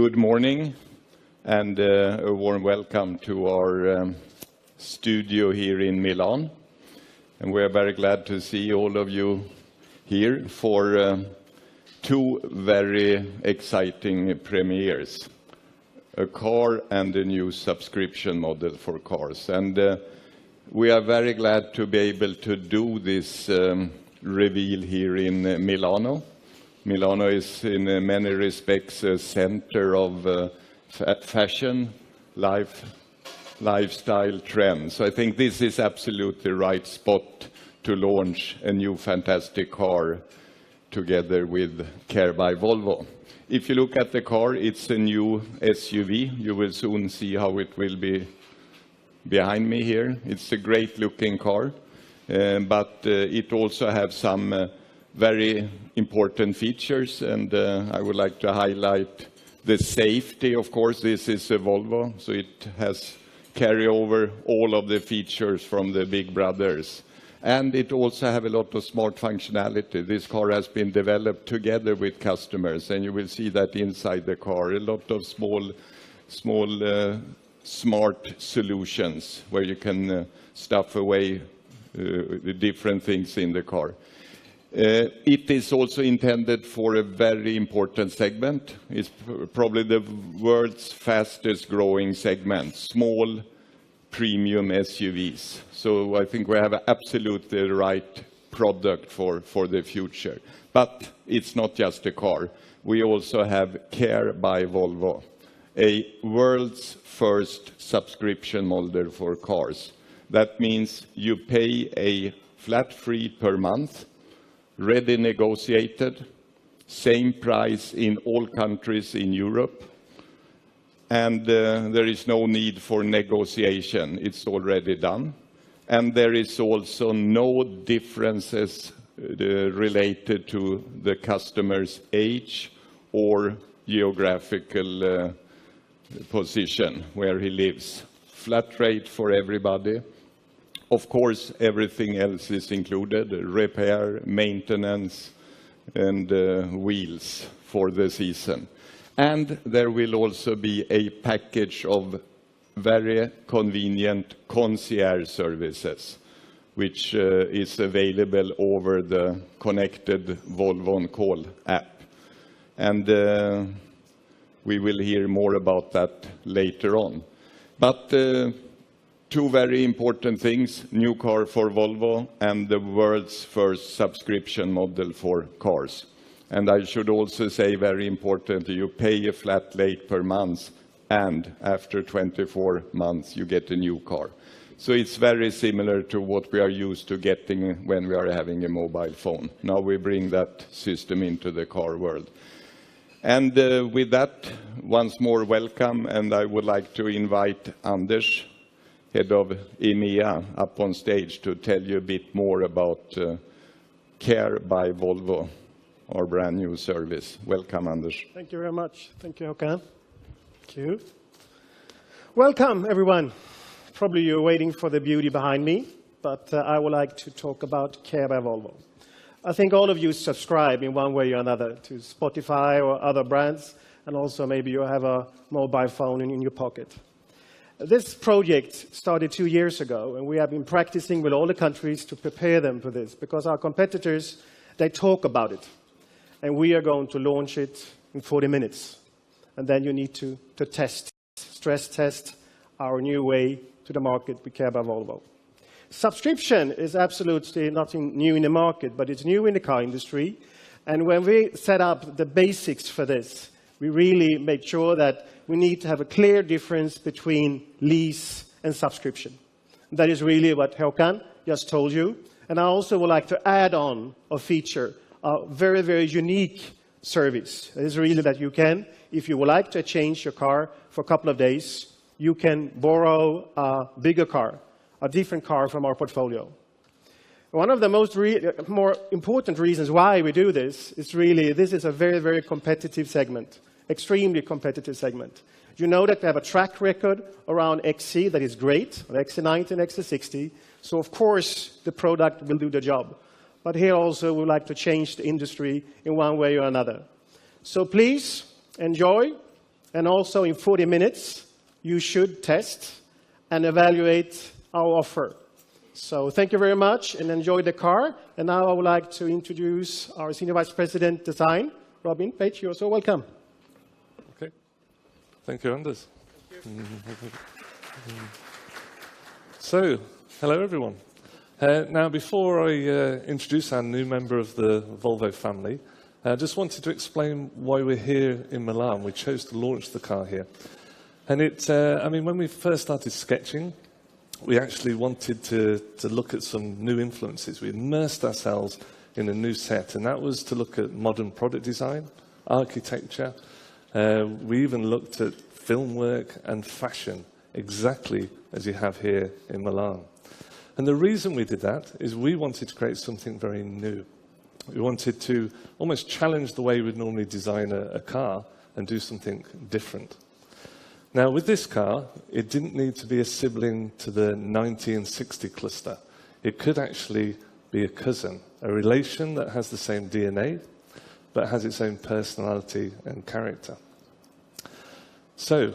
Good morning and a warm welcome to our studio here in Milan. And we are very glad to see all of you here for two very exciting premieres. A car and a new subscription model for cars. And we are very glad to be able to do this reveal here in Milano. Milano is in many respects a center of fashion, lifestyle trends. So I think this is absolutely the right spot to launch a new fantastic car together with Care by Volvo. If you look at the car, it's a new SUV. You will soon see how it will be behind me here. It's a great looking car, but it also has some very important features, and I would like to highlight the safety. Of course, this is a Volvo, so it has carry over all of the features from the big brothers. And it also has a lot of smart functionality. This car has been developed together with customers, and you will see that inside the car, a lot of small smart solutions where you can stuff away the different things in the car. It is also intended for a very important segment. It's probably the world's fastest growing segment, small premium SUVs. So I think we have absolutely the right product for the future. But it's not just a car. We also have Care by Volvo, a world's first subscription model for cars. That means you pay a flat fee per month, ready negotiated, same price in all countries in Europe, and there is no need for negotiation. It's already done. And there is also no differences related to the customer's age or geographical position where he lives. Flat rate for everybody. Of course, everything else is included, repair, maintenance, and wheels for the season. And there will also be a package of very convenient concierge services, which is available over the connected Volvo On Call app. And we will hear more about that later on. But two very important things, new car for Volvo and the world's first subscription model for cars. And I should also say, very important, you pay a flat rate per month, and after 24 months you get a new car. So it's very similar to what we are used to getting when we are having a mobile phone. Now we bring that system into the car world. And with that, once more welcome, and I would like to invite Anders, head of EMEA, up on stage to tell you a bit more about Care by Volvo, our brand new service. Welcome, Anders. Thank you very much. Thank you, Håkan. Thank you. Welcome, everyone. Probably you're waiting for the beauty behind me, but I would like to talk about Care by Volvo. I think all of you subscribe in one way or another to Spotify or other brands, and also maybe you have a mobile phone in your pocket. This project started 2 years ago, and we have been practicing with all the countries to prepare them for this, because our competitors, they talk about it. And we are going to launch it in 40 minutes. And then you need to test, stress test our new way to the market with Care by Volvo. Subscription is absolutely nothing new in the market, but it's new in the car industry. And when we set up the basics for this, we really made sure that we need to have a clear difference between lease and subscription. That is really what Håkan just told you. And I also would like to add on a feature, a very, very unique service. It is really that you can, if you would like to change your car for a couple of days, you can borrow a bigger car, a different car from our portfolio. One of the more important reasons why we do this is really this is a very, very competitive segment. Extremely competitive segment. You know that we have a track record around XC that is great, XC90 and XC60. So of course the product will do the job. But here also we would like to change the industry in one way or another. So please enjoy And also in 40 minutes, you should test and evaluate our offer. So thank you very much and enjoy the car. And now I would like to introduce our Senior Vice President Design, Robin Page. You're so welcome. Okay. Thank you, Anders. So, hello everyone. Now, before I introduce our new member of the Volvo family, I just wanted to explain why we're here in Milan. We chose to launch the car here. And I mean, when we first started sketching, we actually wanted to look at some new influences. We immersed ourselves in a new set, and that was to look at modern product design, architecture. We even looked at film work and fashion, exactly as you have here in Milan. And the reason we did that is we wanted to create something very new. We wanted to almost challenge the way we'd normally design a car and do something different. Now, with this car, it didn't need to be a sibling to the 90 and 60 cluster. It could actually be a cousin, a relation that has the same DNA, but has its own personality and character. So,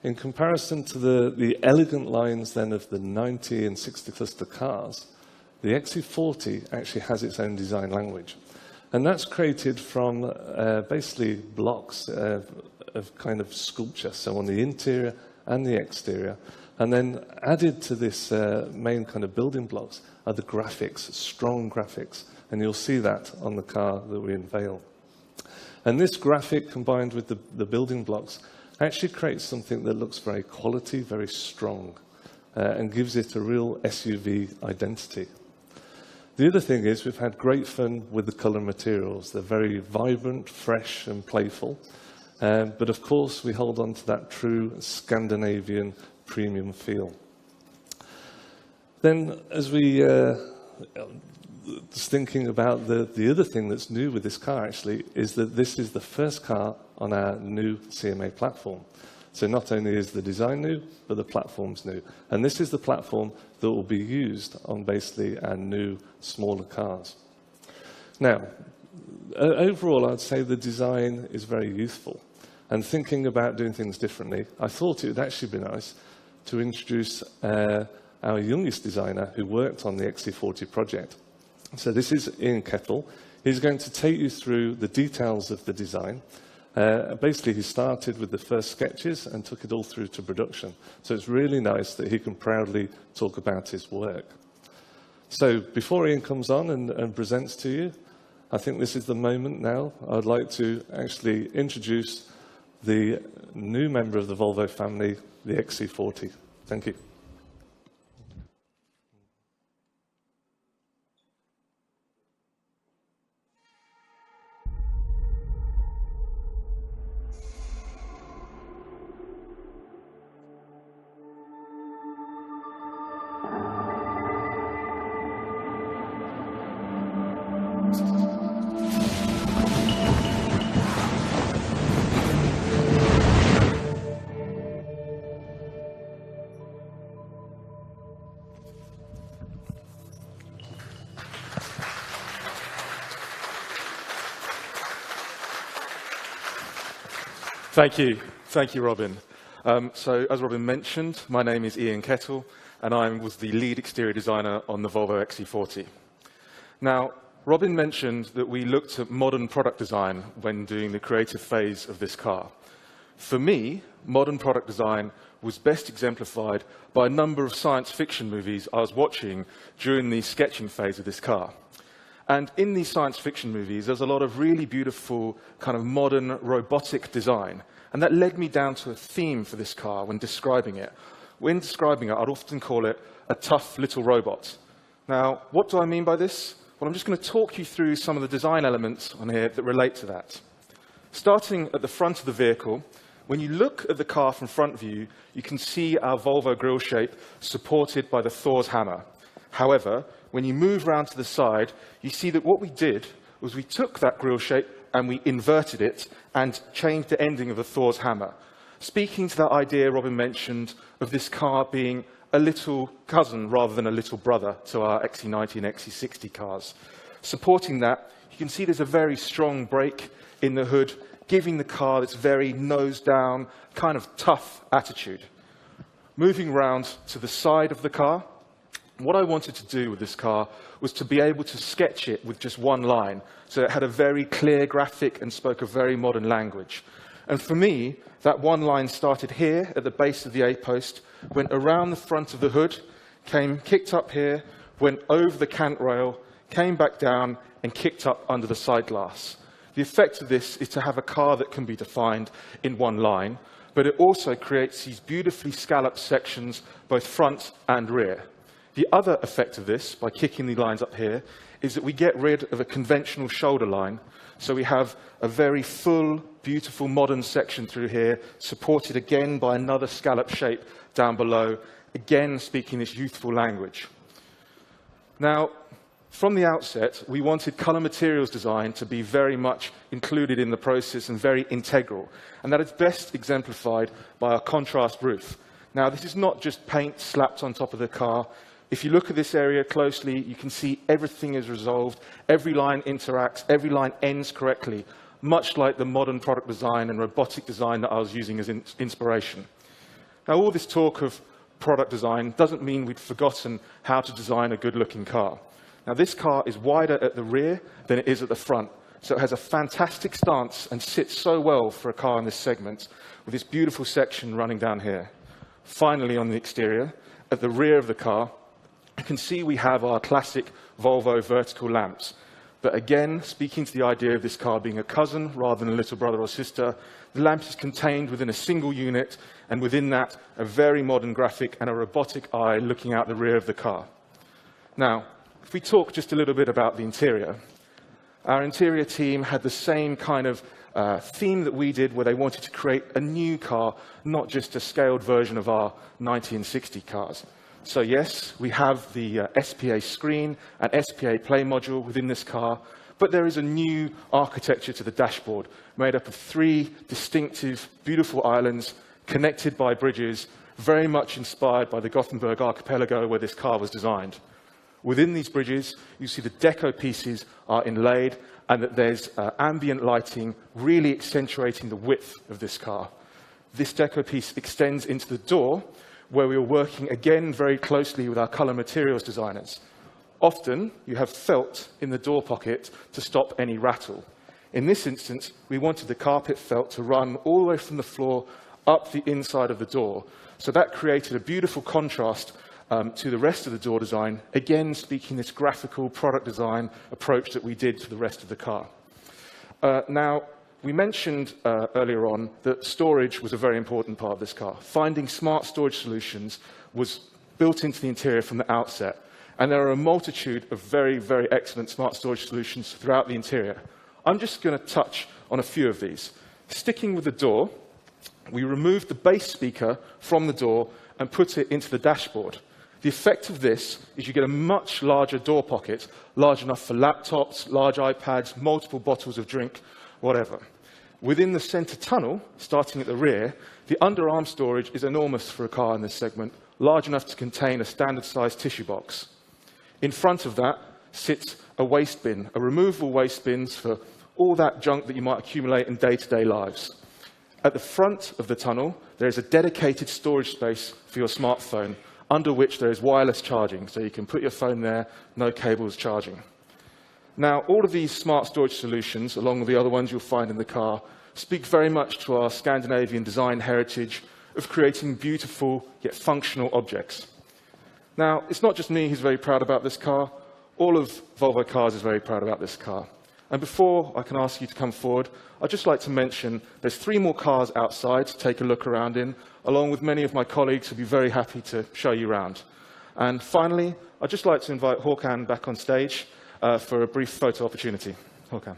in comparison to the elegant lines then of the 90 and 60 cluster cars, the XC40 actually has its own design language. And that's created from basically blocks of kind of sculpture, so on the interior and the exterior. And then added to this main kind of building blocks are the graphics, strong graphics. And you'll see that on the car that we unveil. And this graphic combined with the building blocks actually creates something that looks very quality, very strong, and gives it a real SUV identity. The other thing is we've had great fun with the colour materials. They're very vibrant, fresh and playful. But of course, we hold on to that true Scandinavian premium feel. Then, as we just thinking about the other thing that's new with this car, actually, is that this is the first car on our new CMA platform. So not only is the design new, but the platform's new. And this is the platform that will be used on basically our new, smaller cars. Now, overall, I'd say the design is very youthful. And thinking about doing things differently, I thought it would actually be nice to introduce our youngest designer who worked on the XC40 project. So this is Ian Kettle. He's going to take you through the details of the design. Basically, he started with the first sketches and took it all through to production. So it's really nice that he can proudly talk about his work. So before Ian comes on and presents to you, I think this is the moment now. I'd like to actually introduce the new member of the Volvo family, the XC40. Thank you. Thank you, Robin. So, as Robin mentioned, my name is Ian Kettle, and I was the lead exterior designer on the Volvo XC40. Now, Robin mentioned that we looked at modern product design when doing the creative phase of this car. For me, modern product design was best exemplified by a number of science fiction movies I was watching during the sketching phase of this car. And in these science fiction movies, there's a lot of really beautiful kind of modern robotic design. And that led me down to a theme for this car when describing it. When describing it, I'd often call it a tough little robot. Now, what do I mean by this? Well, I'm just going to talk you through some of the design elements on here that relate to that. Starting at the front of the vehicle, when you look at the car from front view, you can see our Volvo grille shape supported by the Thor's hammer. However, when you move around to the side, you see that what we did was we took that grille shape and we inverted it and changed the ending of the Thor's hammer. Speaking to that idea Robin mentioned of this car being a little cousin rather than a little brother to our XC90 and XC60 cars. Supporting that, you can see there's a very strong brake in the hood giving the car this very nose-down, kind of tough attitude. Moving round to the side of the car, what I wanted to do with this car was to be able to sketch it with just one line, so it had a very clear graphic and spoke a very modern language. And for me, that one line started here at the base of the A-post, went around the front of the hood, kicked up here, went over the cant rail, came back down, and kicked up under the side glass. The effect of this is to have a car that can be defined in one line, but it also creates these beautifully scalloped sections, both front and rear. The other effect of this, by kicking the lines up here, is that we get rid of a conventional shoulder line, so we have a very full, beautiful, modern section through here, supported again by another scallop shape down below, again speaking this youthful language. Now, from the outset, we wanted colour materials design to be very much included in the process and very integral, and that is best exemplified by our contrast roof. Now, this is not just paint slapped on top of the car. If you look at this area closely, you can see everything is resolved, every line interacts, every line ends correctly, much like the modern product design and robotic design that I was using as inspiration. Now, all this talk of product design doesn't mean we'd forgotten how to design a good-looking car. Now, this car is wider at the rear than it is at the front, so it has a fantastic stance and sits so well for a car in this segment, with this beautiful section running down here. Finally, on the exterior, at the rear of the car, you can see we have our classic Volvo vertical lamps. But again, speaking to the idea of this car being a cousin rather than a little brother or sister, the lamp is contained within a single unit, and within that, a very modern graphic and a robotic eye looking out the rear of the car. Now, if we talk just a little bit about the interior, our interior team had the same kind of theme that we did, where they wanted to create a new car, not just a scaled version of our 1960 cars. So yes, we have the SPA screen and SPA play module within this car, but there is a new architecture to the dashboard, made up of 3 distinctive, beautiful islands connected by bridges, very much inspired by the Gothenburg archipelago where this car was designed. Within these bridges, you see the deco pieces are inlaid, and that there's ambient lighting really accentuating the width of this car. This deco piece extends into the door, where we were working again very closely with our colour materials designers. Often, you have felt in the door pocket to stop any rattle. In this instance, we wanted the carpet felt to run all the way from the floor up the inside of the door. So that created a beautiful contrast to the rest of the door design, again speaking this graphical product design approach that we did to the rest of the car. Now, we mentioned earlier on that storage was a very important part of this car. Finding smart storage solutions was built into the interior from the outset. And there are a multitude of very, very excellent smart storage solutions throughout the interior. I'm just going to touch on a few of these. Sticking with the door, we removed the bass speaker from the door and put it into the dashboard. The effect of this is you get a much larger door pocket, large enough for laptops, large iPads, multiple bottles of drink, whatever. Within the center tunnel, starting at the rear, the underarm storage is enormous for a car in this segment, large enough to contain a standard-sized tissue box. In front of that sits a waste bin, a removable waste bins for all that junk that you might accumulate in day-to-day lives. At the front of the tunnel, there is a dedicated storage space for your smartphone, under which there is wireless charging, so you can put your phone there, no cables charging. Now, all of these smart storage solutions, along with the other ones you'll find in the car, speak very much to our Scandinavian design heritage of creating beautiful yet functional objects. Now, it's not just me who's very proud about this car. All of Volvo Cars is very proud about this car. And before I can ask you to come forward, I'd just like to mention there's 3 more cars outside to take a look around in, along with many of my colleagues who'll be very happy to show you around. And finally, I'd just like to invite Håkan back on stage for a brief photo opportunity. Håkan.